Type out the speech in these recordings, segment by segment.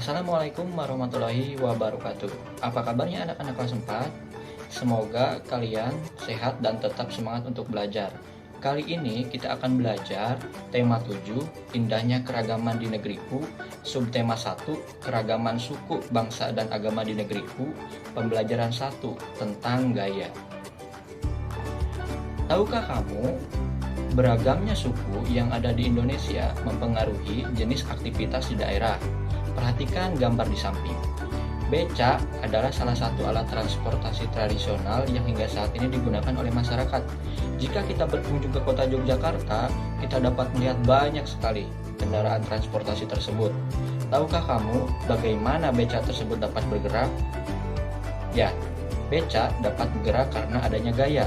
Assalamualaikum warahmatullahi wabarakatuh. Apa kabarnya anak-anak kelas 4? Semoga kalian sehat dan tetap semangat untuk belajar. Kali ini kita akan belajar tema 7, indahnya keragaman di negeriku, subtema 1, keragaman suku, bangsa, dan agama di negeriku, pembelajaran 1, tentang gaya. Tahukah kamu, beragamnya suku yang ada di Indonesia mempengaruhi jenis aktivitas di daerah. Perhatikan gambar di samping. Beca adalah salah satu alat transportasi tradisional yang hingga saat ini digunakan oleh masyarakat. Jika kita berkunjung ke kota Yogyakarta, kita dapat melihat banyak sekali kendaraan transportasi tersebut. Tahukah kamu bagaimana beca tersebut dapat bergerak? Ya, beca dapat bergerak karena adanya gaya.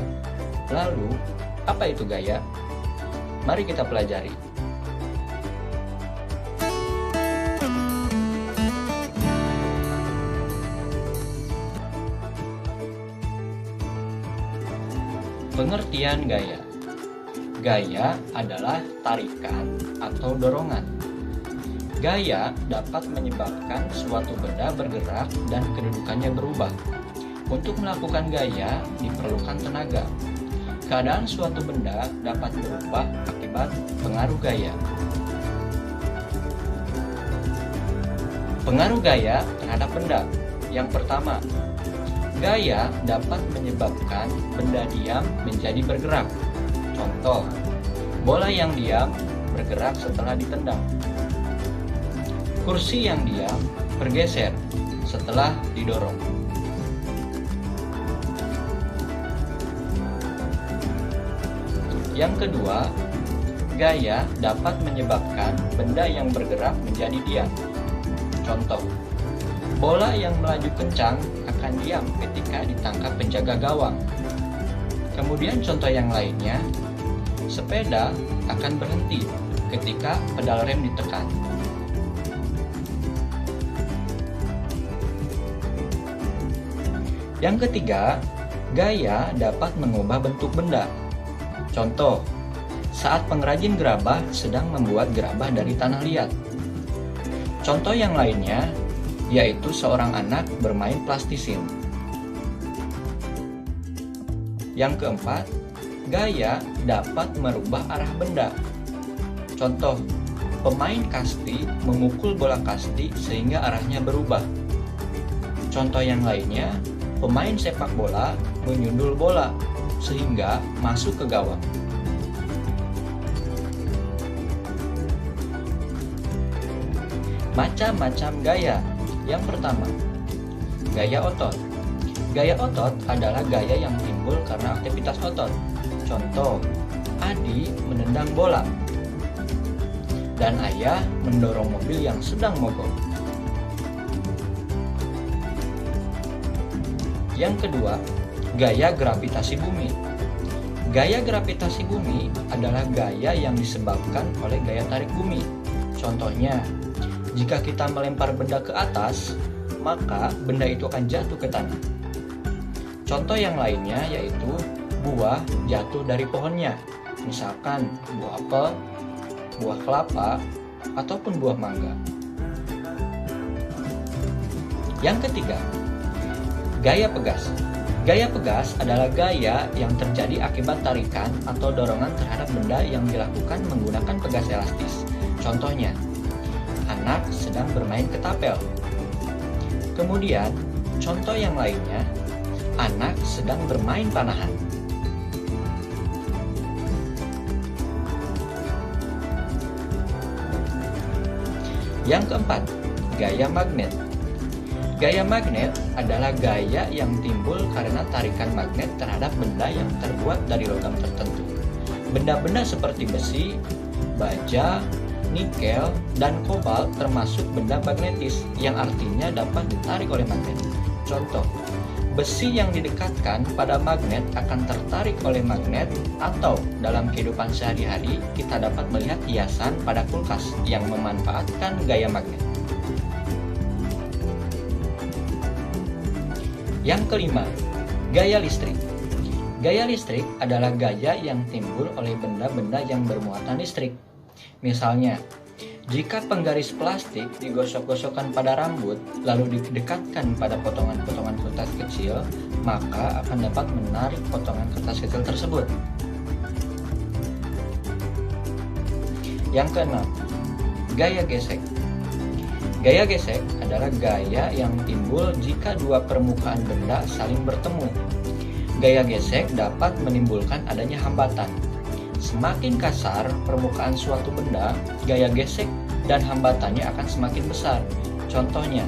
Lalu, apa itu gaya? Mari kita pelajari. Pengertian gaya. Gaya adalah tarikan atau dorongan. Gaya dapat menyebabkan suatu benda bergerak dan kedudukannya berubah. Untuk melakukan gaya diperlukan tenaga. Keadaan suatu benda dapat berubah akibat pengaruh gaya. Pengaruh gaya terhadap benda. Yang pertama, gaya dapat menyebabkan benda diam menjadi bergerak. Contoh, bola yang diam bergerak setelah ditendang. Kursi yang diam bergeser setelah didorong. Yang kedua, gaya dapat menyebabkan benda yang bergerak menjadi diam. Contoh, bola yang melaju kencang akan diam ketika ditangkap penjaga gawang. Kemudian contoh yang lainnya, sepeda akan berhenti ketika pedal rem ditekan. Yang ketiga, gaya dapat mengubah bentuk benda. Contoh, saat pengrajin gerabah sedang membuat gerabah dari tanah liat. Contoh yang lainnya, yaitu seorang anak bermain plastisin. Yang keempat, gaya dapat merubah arah benda. Contoh, pemain kasti memukul bola kasti sehingga arahnya berubah. Contoh yang lainnya, pemain sepak bola menyundul bola sehingga masuk ke gawang. Macam-macam gaya. Yang pertama, gaya otot. Gaya otot adalah gaya yang timbul karena aktivitas otot. Contoh, Adi menendang bola dan ayah mendorong mobil yang sedang mogok. Yang kedua, gaya gravitasi bumi. Gaya gravitasi bumi adalah gaya yang disebabkan oleh gaya tarik bumi. Contohnya, jika kita melempar benda ke atas, maka benda itu akan jatuh ke tanah. Contoh yang lainnya yaitu buah jatuh dari pohonnya, misalkan buah apel, buah kelapa, ataupun buah mangga. Yang ketiga, gaya pegas. Gaya pegas adalah gaya yang terjadi akibat tarikan atau dorongan terhadap benda yang dilakukan menggunakan pegas elastis. Contohnya, anak sedang bermain ketapel. Kemudian, contoh yang lainnya, anak sedang bermain panahan. Yang keempat, gaya magnet. Gaya magnet adalah gaya yang timbul karena tarikan magnet terhadap benda yang terbuat dari logam tertentu. Benda-benda seperti besi, baja, nikel, dan kobalt termasuk benda magnetis yang artinya dapat ditarik oleh magnet. Contoh, besi yang didekatkan pada magnet akan tertarik oleh magnet, atau dalam kehidupan sehari-hari kita dapat melihat hiasan pada kulkas yang memanfaatkan gaya magnet. Yang kelima, gaya listrik. Gaya listrik adalah gaya yang timbul oleh benda-benda yang bermuatan listrik. Misalnya, Jika penggaris plastik digosok-gosokkan pada rambut, lalu didekatkan pada potongan-potongan kertas kecil, maka akan dapat menarik potongan kertas kecil tersebut. Yang keenam, gaya gesek. Gaya gesek adalah gaya yang timbul jika dua permukaan benda saling bertemu. Gaya gesek dapat menimbulkan adanya hambatan. Semakin kasar permukaan suatu benda, gaya gesek dan hambatannya akan semakin besar. Contohnya,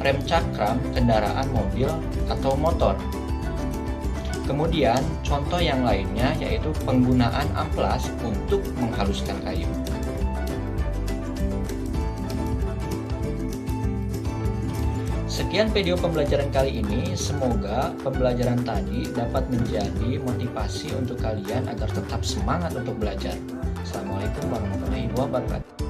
rem cakram kendaraan mobil atau motor. Kemudian, contoh yang lainnya yaitu penggunaan amplas untuk menghaluskan kayu. Sekian video pembelajaran kali ini, semoga pembelajaran tadi dapat menjadi motivasi untuk kalian agar tetap semangat untuk belajar. Assalamualaikum warahmatullahi wabarakatuh.